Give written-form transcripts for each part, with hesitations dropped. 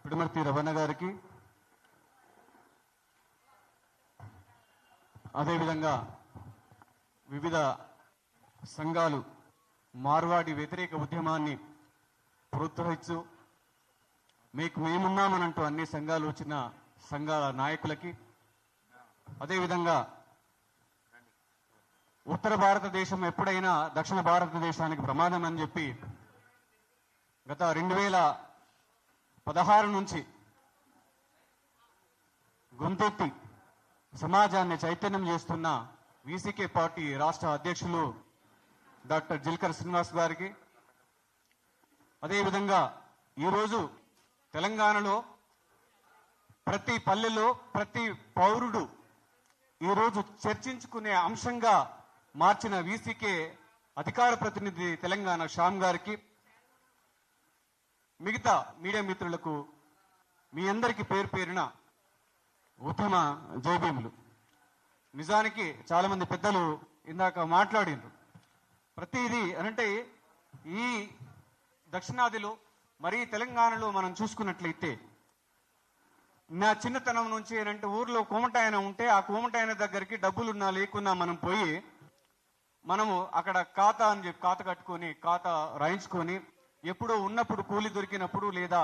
పిడుమర్తి రమణ గారికి, అదేవిధంగా వివిధ సంఘాలు మార్వాడి వ్యతిరేక ఉద్యమాన్ని ప్రోత్సహిస్తూ మీకు మేమున్నామనంటూ అన్ని సంఘాలు వచ్చిన సంఘాల నాయకులకి, అదేవిధంగా ఉత్తర భారతదేశం ఎప్పుడైనా దక్షిణ భారతదేశానికి ప్రమాదం అని చెప్పి గత 2016 నుంచి గొంతెత్తి సమాజాన్ని చైతన్యం చేస్తున్న వీసీకే పార్టీ రాష్ట్ర అధ్యక్షులు డాక్టర్ జిల్కర్ శ్రీనివాస్ గారికి, అదేవిధంగా ఈరోజు తెలంగాణలో ప్రతి పల్లెలో ప్రతి పౌరుడు ఈరోజు చర్చించుకునే అంశంగా మార్చిన వీసీకే అధికార ప్రతినిధి తెలంగాణ శ్యామ్ గారికి, మిగతా మీడియా మిత్రులకు మీ అందరికీ పేరు పేరున ఉత్తమ జైభీములు. నిజానికి చాలా మంది పెద్దలు ఇందాక మాట్లాడిండ్రు. ప్రతిదీ అంటే ఈ దక్షిణాదిలో మరి తెలంగాణలో మనం చూసుకున్నట్లయితే నా చిన్నతనం నుంచి ఏంటంటే ఊర్లో కోమటాయన ఉంటే ఆ కోమటాయన దగ్గరికి డబ్బులున్నా లేకున్నా మనం పోయి మనము అక్కడ ఖాతా అని చెప్పి ఖాతా కట్టుకొని ఖాతా రాయించుకొని ఎప్పుడో ఉన్నప్పుడు కూలి దొరికినప్పుడు లేదా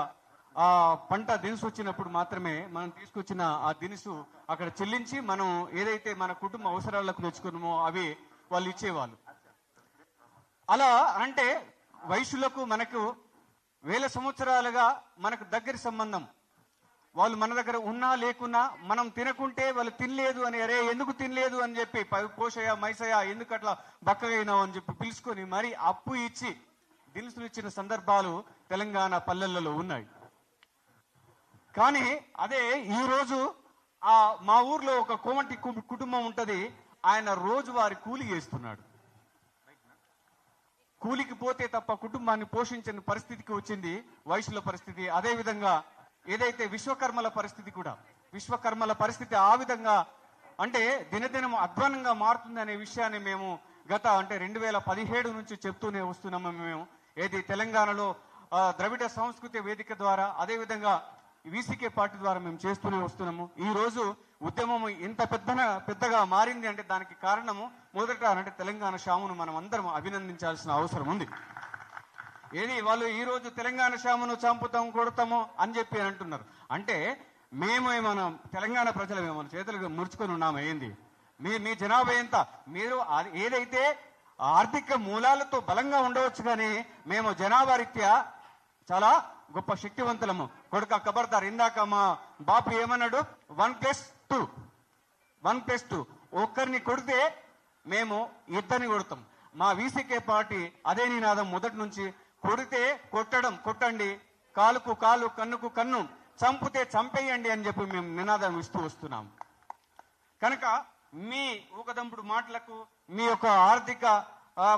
ఆ పంట దినుసు వచ్చినప్పుడు మాత్రమే మనం తీసుకొచ్చిన ఆ దినుసు అక్కడ చెల్లించి మనం ఏదైతే మన కుటుంబ అవసరాలకు తెచ్చుకున్నామో అవి వాళ్ళు ఇచ్చేవాళ్ళు. అలా అంటే వైశ్యులకు మనకు వేల సంవత్సరాలుగా మనకు దగ్గర సంబంధం. వాళ్ళు మన దగ్గర ఉన్నా లేకున్నా మనం తినకుంటే వాళ్ళు తినలేదు అని, అరే ఎందుకు తినలేదు అని చెప్పి పోషయ్య మైసయ్య ఎందుకు అట్లా బక్కగైనావు అని చెప్పి పిలుచుకొని మరి అప్పు ఇచ్చి దినుసులు ఇచ్చిన సందర్భాలు తెలంగాణ పల్లెలలో ఉన్నాయి. కానీ అదే ఈరోజు మా ఊర్లో ఒక కోమటి కుటుంబం ఉంటది. ఆయన రోజువారి కూలి చేస్తున్నాడు. కూలికి పోతే తప్ప కుటుంబాన్ని పోషించని పరిస్థితికి వచ్చింది వైశ్యుల పరిస్థితి. అదేవిధంగా ఏదైతే విశ్వకర్మల పరిస్థితి కూడా, విశ్వకర్మల పరిస్థితి ఆ విధంగా అంటే దినదినం అధ్వానంగా మారుతుంది అనే విషయాన్ని మేము గత అంటే 2017 నుంచి చెప్తూనే వస్తున్నాము. మేము ఏది తెలంగాణలో ద్రవిడ సంస్కృతి వేదిక ద్వారా అదేవిధంగా వీసీకే పార్టీ ద్వారా మేము చేస్తూనే వస్తున్నాము. ఈ రోజు ఉద్యమం ఇంత పెద్దగా మారింది అంటే దానికి కారణము మొదట అంటే తెలంగాణ శ్యామును మనం అందరం అభినందించాల్సిన అవసరం ఉంది. ఏది వాళ్ళు ఈ రోజు తెలంగాణ శ్యామును చంపుతాం కొడతాము అని చెప్పి అంటున్నారు. అంటే మనం తెలంగాణ ప్రజలు మన చేతులకు ముడుచుకొని ఉన్నాము. ఏంది మీ జనాభా ఎంత? మీరు ఏదైతే ఆర్థిక మూలాలతో బలంగా ఉండవచ్చు కానీ మేము జనాభా రీత్యా చాలా గొప్ప శక్తివంతులము. కొడుక ఖబర్దార్, ఇందాక మా బాపు ఏమన్నాడు, 1+2 ఒక్కరిని కొడితే మేము ఇద్దరిని కొడతాం. మా వీసీకే పార్టీ అదే నినాదం మొదటి నుంచి. కొడితే కొట్టండి, కాలుకు కాలు కన్నుకు కన్ను, చంపితే చంపేయండి అని చెప్పి మేము నినాదం ఇస్తూ వస్తున్నాం. కనుక మీ ఊకదంపుడు మాటలకు మీ యొక్క ఆర్థిక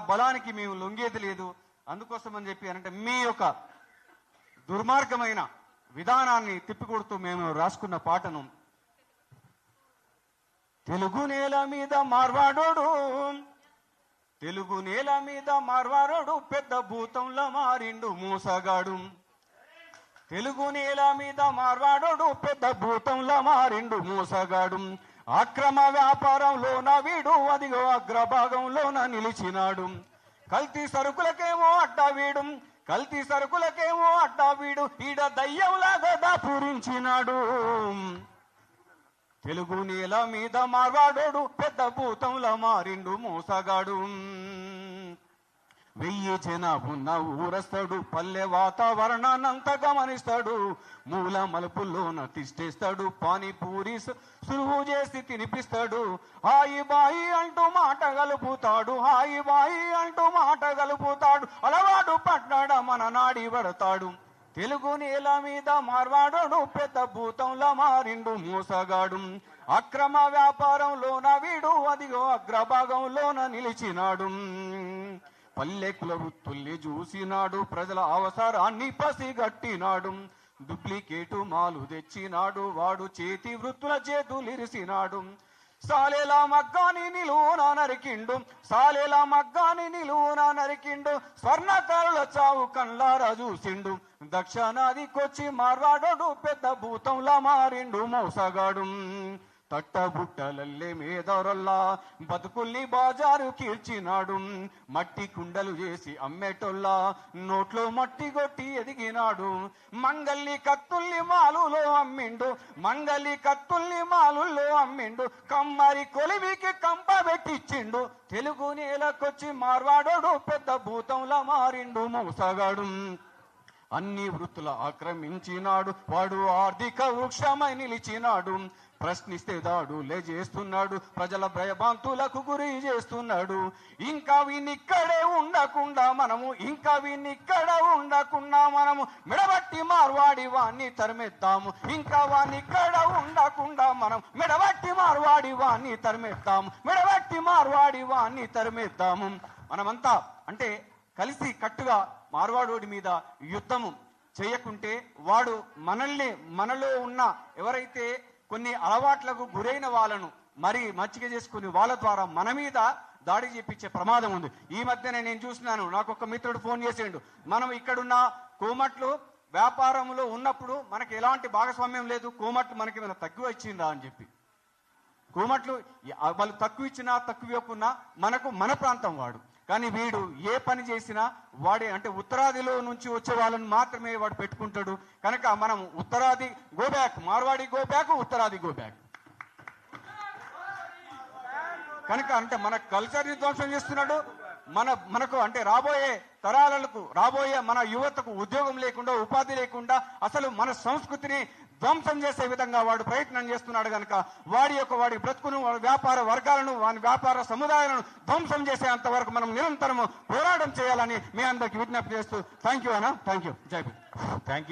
బలానికి మేము లొంగేది లేదు. అందుకోసం అని చెప్పి అంటే మీ యొక్క దుర్మార్గమైన విధానాన్ని తిప్పికొడుతూ మేము రాసుకున్న పాటను, తెలుగు నేల మీద మార్వాడోడు పెద్ద భూతంలా మారిండు మోసగాడు. తెలుగు నేల మీద మార్వాడోడు పెద్ద భూతంలా మారిండు మోసగాడు. అక్రమ వ్యాపారంలోన వీడు అదిగో అగ్రభాగంలోన నిలిచినాడు. కల్తీ సరుకులకేమో అడ్డా వీడు ఈడ దయ్యంలాగా దాపురించినాడు. తెలుగు నేల మీద మార్వాడోడు పెద్ద భూతంలా మారిండు మోసగాడు. 1000 జనాభున్న ఊరస్తాడు, పల్లె వాతావరణాన్నంతా గమనిస్తాడు. మూల మలుపుల్లోన తిష్టేస్తాడు, పానీపూరి సులువు చేసి తినిపిస్తాడు. హాయి బాయి అంటూ మాట గలుపుతాడు, అలవాటు పడ్డాడ మన నాడి పడతాడు. తెలుగు నేల మీద మార్వాడోడు పెద్ద భూతంలా మారిండు మోసగాడు. అక్రమ వ్యాపారంలోన వీడు అదిగో అగ్రభాగంలోన నిలిచినాడు. పల్లెకుల వృత్తుల్ని చూసినాడు, ప్రజల అవసరాన్ని పసిగట్టినాడు. డూప్లికేటు మాలు తెచ్చినాడు, వాడు చేతి వృత్తుల చేతులిరిసినాడు. సాలేలా మగ్గాని నిలువున నరికిండు, సాలేలా మగ్గాని నిలువున నరికిండు, స్వర్ణకారుల చావు కళ్ళారా చూసిండు. దక్షిణాదికొచ్చి మార్వాడోడు పెద్ద భూతంలా మారిండు మోసగాడు. తట్టబుట్టలల్లే మేదరల్లా బతుకుల్ని బాజారు కీర్చినాడు. మట్టి కుండలు చేసి అమ్మేటోల్లా నోట్లో మట్టి కొట్టి ఎదిగినాడు. మంగల్ని కత్తుల్ని మాలులో అమ్మిండు, మంగలి కత్తుల్ని మాలుల్లో అమ్మిండు. కమ్మరి కొలిమికి కంప పెట్టిచ్చిండు. తెలుగు నేలకొచ్చి మార్వాడోడు పెద్ద భూతంలా మారిండు మోసగాడు. అన్ని వృత్తుల ఆక్రమించినాడు వాడు, ఆర్థిక వృక్షమై నిలిచినాడు. ప్రశ్నిస్తే దాడులే చేస్తున్నాడు, ప్రజల భయభాంతులకు గురి చేస్తున్నాడు. ఇంకా వీనిక్కడే ఉండకుండా మనము, ఇంకా వీనిక్కడ ఉండకుండా మనము మెడబట్టి మార్వాడి వాణ్ణి తరిమెత్తాము. ఇంకా వాణ్ణిక్కడ ఉండకుండా మనం మెడబట్టి మార్వాడి వాణ్ణి తరిమెత్తాము, మెడబట్టి మార్వాడి వాణ్ణి తరిమెత్తాము. మనమంతా అంటే కలిసి కట్టుగా మార్వాడోడి మీద యుద్ధము చేయకుంటే వాడు మనలో ఉన్న ఎవరైతే కొన్ని అలవాట్లకు గురైన వాళ్ళను మరి మచ్చిక చేసుకుని వాళ్ళ ద్వారా మన మీద దాడి చేపించే ప్రమాదం ఉంది. ఈ మధ్యనే నేను చూసినాను, నాకు ఒక మిత్రుడు ఫోన్ చేసిండు, మనం ఇక్కడున్న కోమట్లు వ్యాపారంలో ఉన్నప్పుడు మనకి ఎలాంటి భాగస్వామ్యం లేదు, కోమట్లు మనకి ఏమైనా తక్కువ ఇచ్చిందా అని చెప్పి. కోమట్లు వాళ్ళు తక్కువ ఇచ్చినా తక్కువ ఇవ్వకున్నా మనకు మన ప్రాంతం వాడు. కానీ వీడు ఏ పని చేసినా వాడే అంటే ఉత్తరాదిలో నుంచి వచ్చే వాళ్ళని మాత్రమే వాడు పెట్టుకుంటాడు. కనుక మనం ఉత్తరాది go back, Marwadi go back, ఉత్తరాది గో బ్యాక్. కనుక అంటే మన కల్చర్ని ధ్వంసం చేస్తున్నాడు. మనకు అంటే రాబోయే తరాలకు, రాబోయే మన యువతకు ఉద్యోగం లేకుండా, ఉపాధి లేకుండా అసలు మన సంస్కృతిని ధ్వంసం చేసే విధంగా వాడు ప్రయత్నం చేస్తున్నాడు. కనుక వాడి బ్రతుకును, వాడి వ్యాపార వర్గాలను, వాడి వ్యాపార సముదాయాలను ధ్వంసం చేసేంత వరకు మనం నిరంతరం పోరాటం చేయాలని మీ అందరికి విజ్ఞప్తి చేస్తూ థ్యాంక్ యూ అన్న. Thank you. జై భీమ్. Thank you.